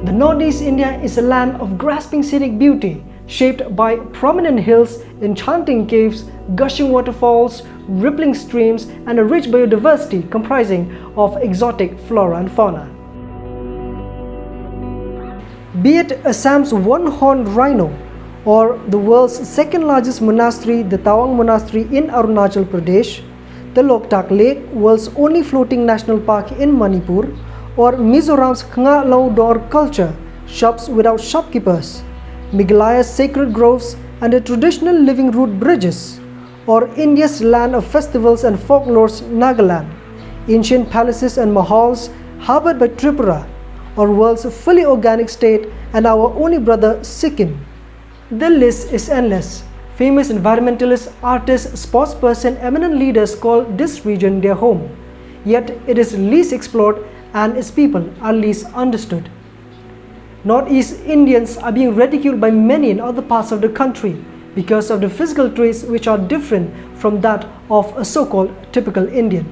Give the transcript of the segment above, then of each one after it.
The Northeast India is a land of grasping scenic beauty, shaped by prominent hills, enchanting caves, gushing waterfalls, rippling streams, and a rich biodiversity comprising of exotic flora and fauna. Be it Assam's one-horned rhino, or the world's second largest monastery, the Tawang Monastery in Arunachal Pradesh, the Loktak Lake, world's only floating national park in Manipur, or Mizoram's Khnga Lau Dor culture, shops without shopkeepers, Meghalaya's sacred groves and the traditional living root bridges, or India's land of festivals and folklores, Nagaland, ancient palaces and mahals harbored by Tripura, or world's fully organic state and our only brother Sikkim. The list is endless. Famous environmentalists, artists, sportspersons, eminent leaders call this region their home. Yet it is least explored and its people are least understood. Northeast Indians are being ridiculed by many in other parts of the country because of the physical traits which are different from that of a so-called typical Indian.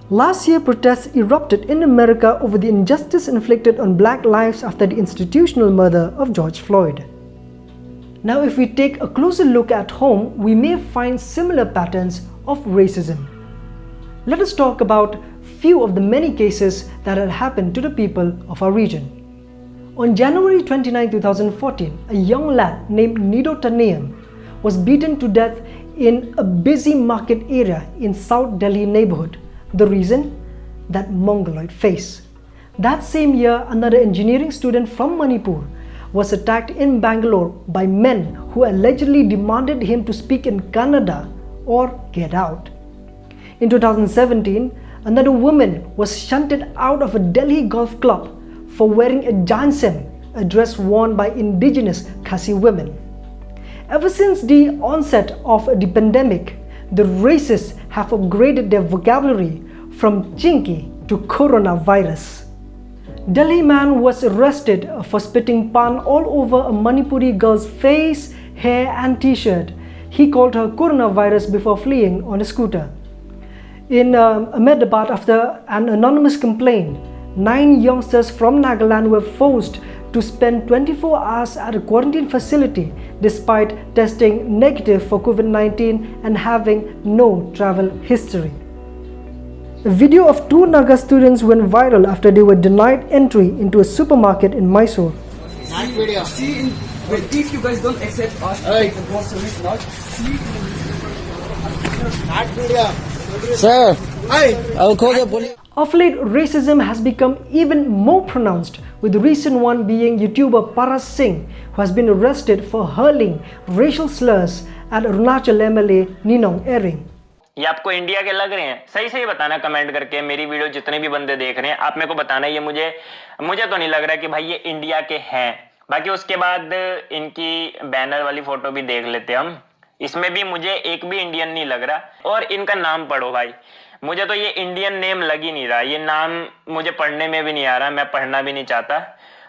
Last year, protests erupted in America over the injustice inflicted on black lives after the institutional murder of George Floyd. Now, if we take a closer look at home, we may find similar patterns of racism. Let us talk about few of the many cases that had happened to the people of our region. On January 29, 2014, a young lad named Nido Taneum was beaten to death in a busy market area in South Delhi neighborhood. The reason? That mongoloid face. That same year, another engineering student from Manipur was attacked in Bangalore by men who allegedly demanded him to speak in Kannada or get out. In 2017, another woman was shunted out of a Delhi golf club for wearing a jansem, a dress worn by indigenous Khasi women. Ever since the onset of the pandemic, the racists have upgraded their vocabulary from chinky to coronavirus. Delhi man was arrested for spitting pan all over a Manipuri girl's face, hair and t-shirt. He called her coronavirus before fleeing on a scooter. In Ahmedabad, after an anonymous complaint, 9 youngsters from Nagaland were forced to spend 24 hours at a quarantine facility despite testing negative for COVID-19 and having no travel history. A video of 2 Naga students went viral after they were denied entry into a supermarket in Mysore. See, if you guys don't accept us to take the groceries now, see. Sir, I will call the police. Of late, racism has become even more pronounced, with the recent one being YouTuber Paras Singh, who has been arrested for hurling racial slurs at Arunachal MLA Ninong Ering. ये आपको India के लग रहे हैं? सही सही बताना comment करके। मेरी वीडियो जितने भी बंदे देख रहे हैं, आप मेरे को बताना ये मुझे तो नहीं लग रहा कि भाई ये इंडिया के हैं। बाकी उसके बाद इनकी बैनर वाली फोटो भी देख लेते हम। इसमें भी मुझे एक भी इंडियन नहीं लग रहा। और इनका नाम पढ़ो भाई, मुझे तो ये इंडियन नेम लग ही नहीं रहा। ये नाम मुझे पढ़ने में भी नहीं आ रहा, मैं पढ़ना भी नहीं चाहता।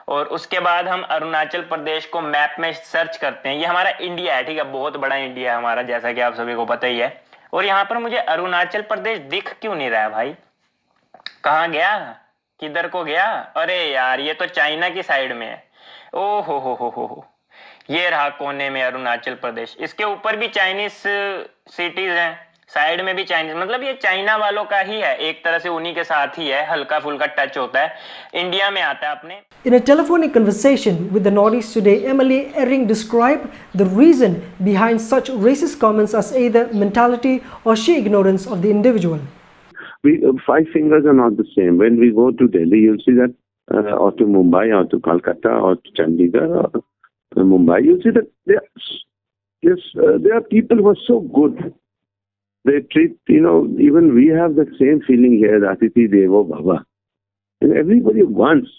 और उसके बाद हम अरुणाचल प्रदेश को मैप में सर्च करते हैं। ये हमारा इंडिया है, ठीक है, बहुत बड़ा इंडिया है हमारा, जैसा कि आप सभी को पता ही है। और यहाँ पर मुझे अरुणाचल प्रदेश दिख क्यों नहीं रहा है भाई? कहाँ गया? किधर को गया? अरे यार, ये तो चाइना की साइड में है। ओ हो, ये रहा कोने में अरुणाचल प्रदेश। इसके ऊपर भी चाइनीज सिटीज हैं, साइड में भी चाइनीज, मतलब ये चाइना वालों का ही है, एक तरह से उन्हीं के साथ ही है, हल्का फुल्का टच होता है, इंडिया में आता है अपने। In a telephonic conversation with the Northeast Today, MLA Ering described the reason behind such racist comments as either mentality or sheer ignorance of the individual. Five fingers are not the same. When we go to Delhi, you'll see that, or to Mumbai, or to Calcutta, or to Chandigarh, or Mumbai, you'll see that there are people who are so good. They treat, even we have the same feeling here, Atiti Devo Bhava. And everybody wants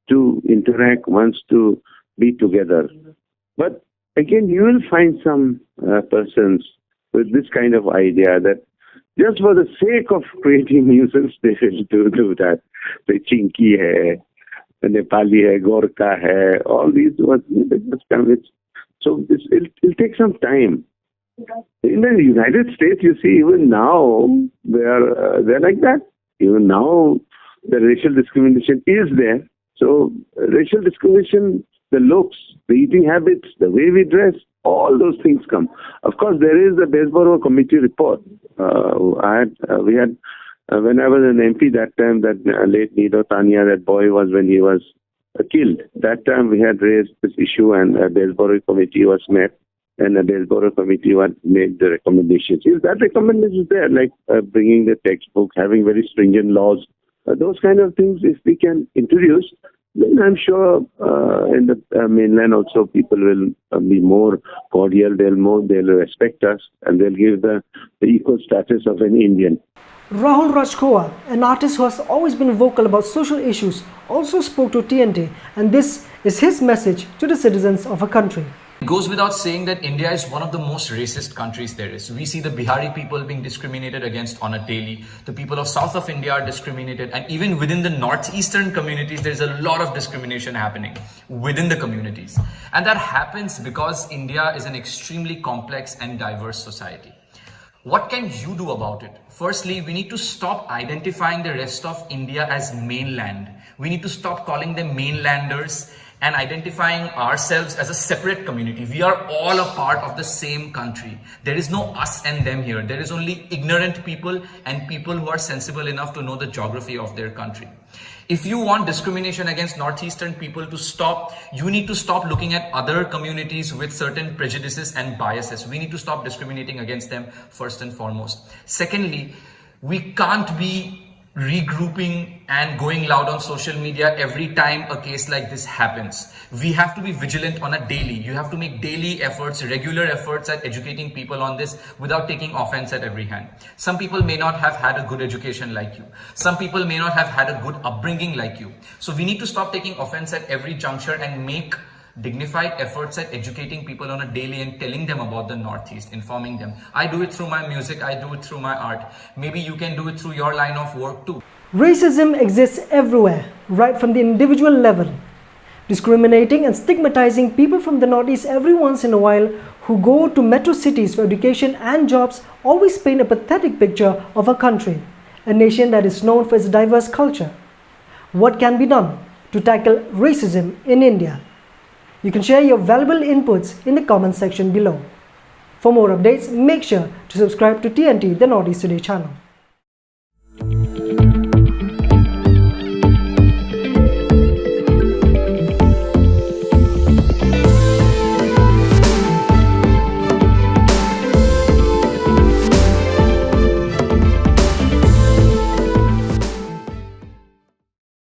to interact, wants to be together. But again, you will find some persons with this kind of idea that just for the sake of creating nuisance, they will do that. The Chinki hai, the Nepali hai, Gorkha hai, all these words, so it'll take some time. In the United States, you see, even now, they're like that. Even now, the racial discrimination is there. So racial discrimination, the looks, the eating habits, the way we dress, all those things come. Of course, there is the Baysboro Committee report. We had when I was an MP that time, that late Nido Tania, that boy was when he was killed. That time we had raised this issue, and the Baysboro Committee was met, and the Baysboro Committee made the recommendations. If that recommendation is there, like bringing the textbook, having very stringent laws, those kind of things, if we can introduce, then I'm sure in the mainland also people will be more cordial, they'll respect us, and they'll give the equal status of an Indian. Rahul Rajkhowa, an artist who has always been vocal about social issues, also spoke to TNT, and this is his message to the citizens of a country. It goes without saying that India is one of the most racist countries there is. We see the Bihari people being discriminated against on a daily. The people of south of India are discriminated, and even within the northeastern communities, there's a lot of discrimination happening within the communities. And that happens because India is an extremely complex and diverse society. What can you do about it? Firstly, we need to stop identifying the rest of India as mainland. We need to stop calling them mainlanders and identifying ourselves as a separate community. We are all a part of the same country. There is no us and them here. There is only ignorant people and people who are sensible enough to know the geography of their country. If you want discrimination against northeastern people to stop, you need to stop looking at other communities with certain prejudices and biases. We need to stop discriminating against them first and foremost. Secondly, we can't be regrouping and going loud on social media every time a case like this happens. We have to be vigilant on a daily. You have to make daily efforts, regular efforts at educating people on this without taking offense at every hand. Some people may not have had a good education like you. Some people may not have had a good upbringing like you. So we need to stop taking offense at every juncture and make dignified efforts at educating people on a daily and telling them about the Northeast, informing them. I do it through my music, I do it through my art. Maybe you can do it through your line of work too. Racism exists everywhere, right from the individual level. Discriminating and stigmatizing people from the Northeast every once in a while who go to metro cities for education and jobs always paint a pathetic picture of a country, a nation that is known for its diverse culture. What can be done to tackle racism in India? You can share your valuable inputs in the comment section below. For more updates, make sure to subscribe to TNT, the Northeast Today channel.